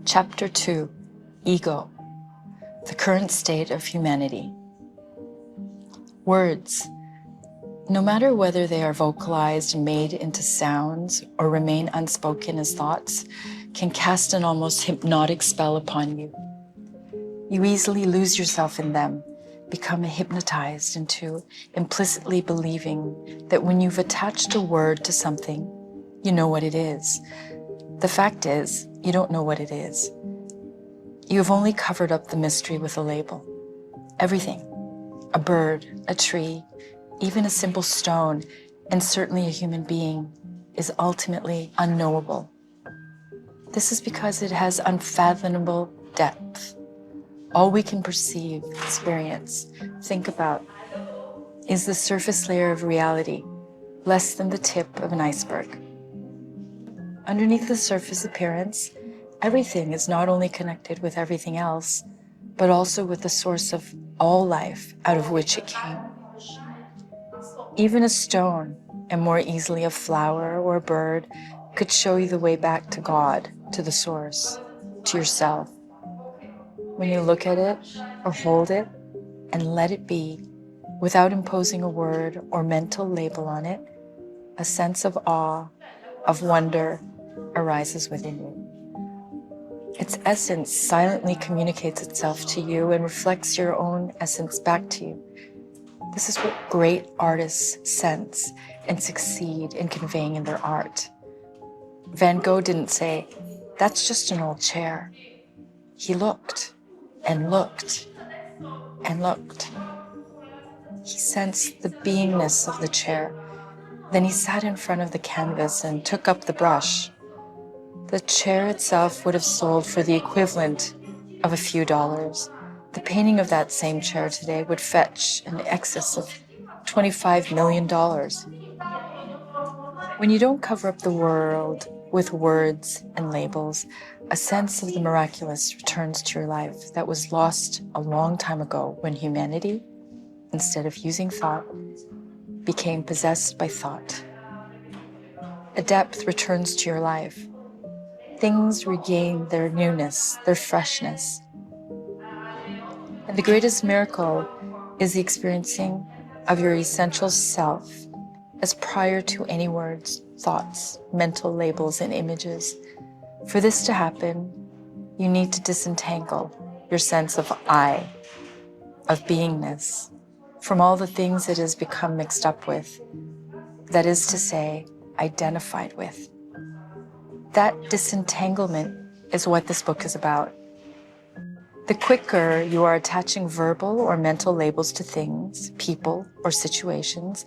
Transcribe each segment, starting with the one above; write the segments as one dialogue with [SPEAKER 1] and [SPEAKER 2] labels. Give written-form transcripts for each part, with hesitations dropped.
[SPEAKER 1] Chapter 2, Ego, the current state of humanity. Words, no matter whether they are vocalized and made into sounds or remain unspoken as thoughts, can cast an almost hypnotic spell upon you. You easily lose yourself in them, become hypnotized into implicitly believing that when you've attached a word to something, you know what it is. The fact is, you don't know what it is. You have only covered up the mystery with a label. Everything, a bird, a tree, even a simple stone, and certainly a human being, is ultimately unknowable. This is because it has unfathomable depth. All we can perceive, experience, think about is the surface layer of reality, less than the tip of an iceberg. Underneath the surface appearance, everything is not only connected with everything else, but also with the source of all life out of which it came. Even a stone, and more easily a flower or a bird, could show you the way back to God, to the source, to yourself. When you look at it or hold it and let it be, without imposing a word or mental label on it, a sense of awe, of wonder arises within you. Its essence silently communicates itself to you and reflects your own essence back to you. This is what great artists sense and succeed in conveying in their art. Van Gogh didn't say, "That's just an old chair." He looked and looked and looked. He sensed the beingness of the chair. Then he sat in front of the canvas and took up the brush. The chair itself would have sold for the equivalent of a few dollars. The painting of that same chair today would fetch an excess of $25 million. When you don't cover up the world with words and labels, a sense of the miraculous returns to your life that was lost a long time ago when humanity, instead of using thought, became possessed by thought. A depth returns to your life. Things regain their newness, their freshness. And the greatest miracle is the experiencing of your essential self as prior to any words, thoughts, mental labels, and images. For this to happen, you need to disentangle your sense of I, of beingness, from all the things it has become mixed up with, that is to say, identified with. That disentanglement is what this book is about. The quicker you are attaching verbal or mental labels to things, people, or situations,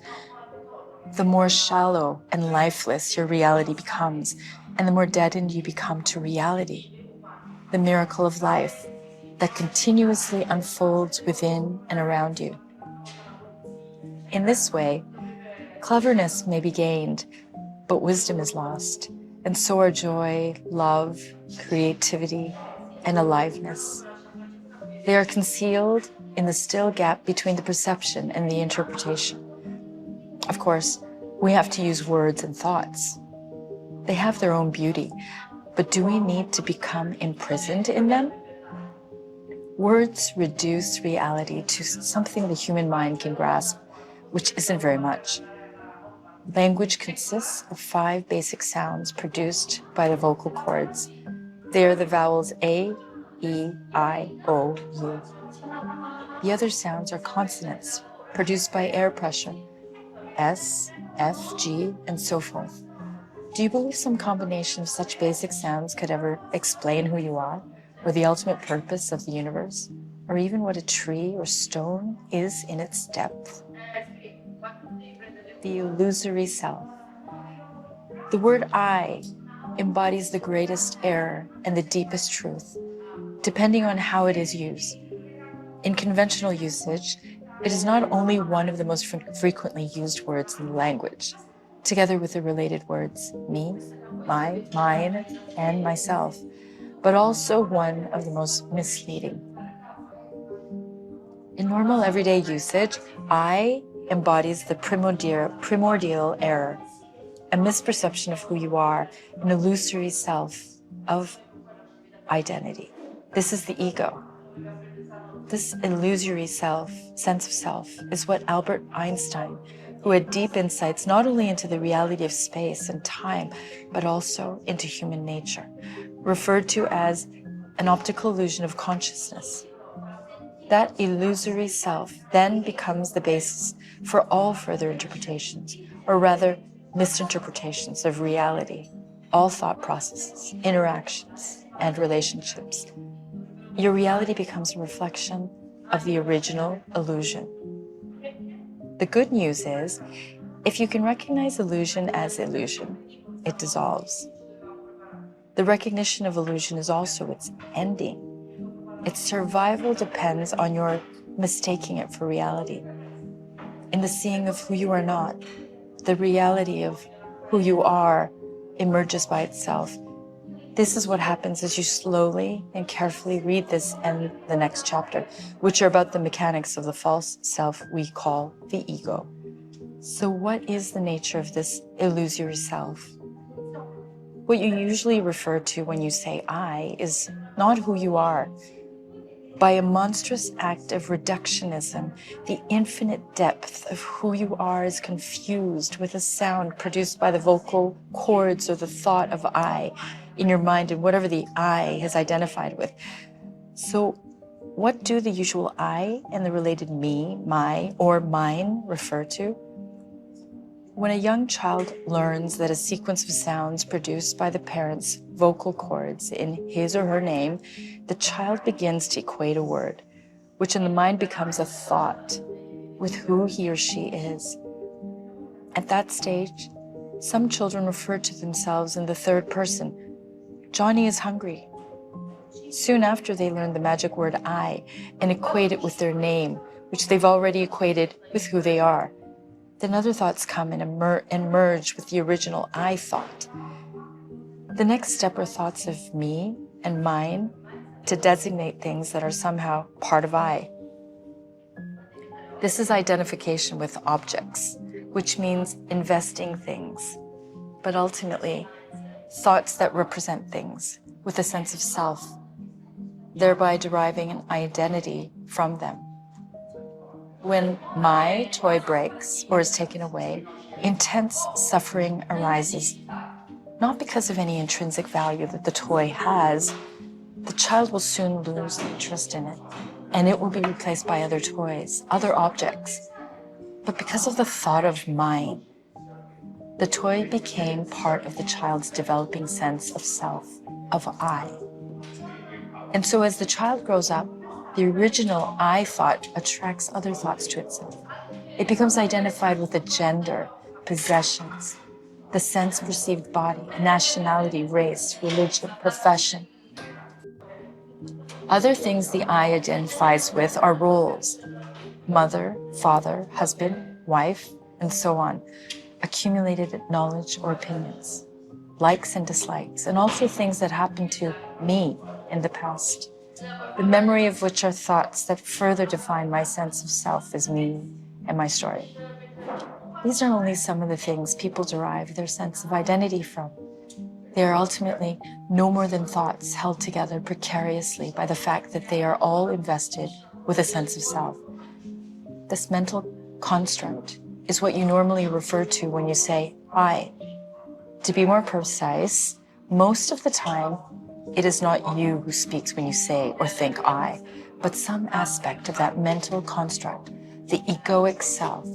[SPEAKER 1] the more shallow and lifeless your reality becomes, and the more deadened you become to reality, the miracle of life that continuously unfolds within and around you. In this way, cleverness may be gained, but wisdom is lost, and so are joy, love, creativity, and aliveness. They are concealed in the still gap between the perception and the interpretation. Of course, we have to use words and thoughts. They have their own beauty, but do we need to become imprisoned in them? Words reduce reality to something the human mind can grasp, which isn't very much. Language consists of 5 basic sounds produced by the vocal cords. They are the vowels A, E, I, O, U. The other sounds are consonants produced by air pressure, S, F, G, and so forth. Do you believe some combination of such basic sounds could ever explain who you are, or the ultimate purpose of the universe, or even what a tree or stone is in its depth? The illusory self. The word I embodies the greatest error and the deepest truth, depending on how it is used. In conventional usage, it is not only one of the most frequently used words in the language, together with the related words me, my, mine, and myself, but also one of the most misleading. In normal everyday usage, I embodies the primordial error, a misperception of who you are, an illusory self of identity. This is the ego. This illusory sense of self, is what Albert Einstein, who had deep insights not only into the reality of space and time, but also into human nature, referred to as an optical illusion of consciousness. That illusory self then becomes the basis for all further interpretations, or rather misinterpretations of reality, all thought processes, interactions, and relationships. Your reality becomes a reflection of the original illusion. The good news is, if you can recognize illusion as illusion, it dissolves. The recognition of illusion is also its ending. Its survival depends on your mistaking it for reality. In the seeing of who you are not, the reality of who you are emerges by itself. This is what happens as you slowly and carefully read this and the next chapter, which are about the mechanics of the false self we call the ego. So what is the nature of this illusory self? What you usually refer to when you say I is not who you are. By a monstrous act of reductionism, the infinite depth of who you are is confused with a sound produced by the vocal cords or the thought of I in your mind and whatever the I has identified with. So what do the usual I and the related me, my, or mine refer to? When a young child learns that a sequence of sounds produced by the parent's vocal cords in his or her name, the child begins to equate a word, which in the mind becomes a thought, with who he or she is. At that stage, some children refer to themselves in the third person. Johnny is hungry. Soon after, they learn the magic word I and equate it with their name, which they've already equated with who they are. Then other thoughts come and merge with the original I thought. The next step are thoughts of me and mine to designate things that are somehow part of I. This is identification with objects, which means investing things, but ultimately thoughts that represent things with a sense of self, thereby deriving an identity from them. When my toy breaks or is taken away, intense suffering arises, not because of any intrinsic value that the toy has. The child will soon lose interest in it, and it will be replaced by other toys, other objects. But because of the thought of mine, the toy became part of the child's developing sense of self, of I. And so as the child grows up, the original I thought attracts other thoughts to itself. It becomes identified with a gender, possessions, the sense-perceived body, nationality, race, religion, profession. Other things the I identifies with are roles: mother, father, husband, wife, and so on, accumulated knowledge or opinions, likes and dislikes, and also things that happened to me in the past, the memory of which are thoughts that further define my sense of self as me and my story. These are only some of the things people derive their sense of identity from. They are ultimately no more than thoughts held together precariously by the fact that they are all invested with a sense of self. This mental construct is what you normally refer to when you say I. To be more precise, most of the time, it is not you who speaks when you say or think I, but some aspect of that mental construct, the egoic self.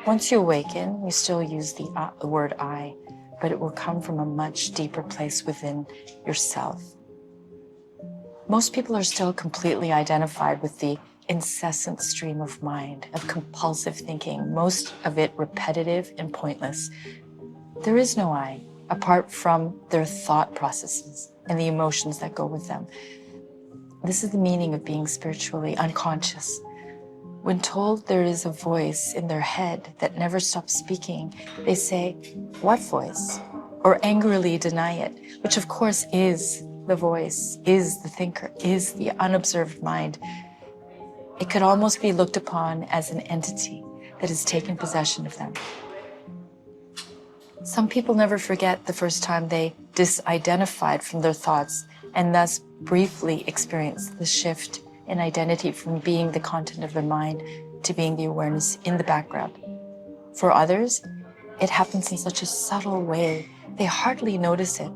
[SPEAKER 1] Once you awaken, you still use the word I, but it will come from a much deeper place within yourself. Most people are still completely identified with the incessant stream of mind, of compulsive thinking, most of it repetitive and pointless. There is no I, apart from their thought processes and the emotions that go with them. This is the meaning of being spiritually unconscious. When told there is a voice in their head that never stops speaking, they say, "What voice?" or angrily deny it, which of course is the voice, is the thinker, is the unobserved mind. It could almost be looked upon as an entity that has taken possession of them. Some people never forget the first time they disidentified from their thoughts and thus briefly experience the shift in identity from being the content of their mind to being the awareness in the background. For others, it happens in such a subtle way, they hardly notice it,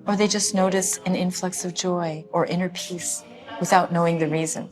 [SPEAKER 1] or they just notice an influx of joy or inner peace without knowing the reason.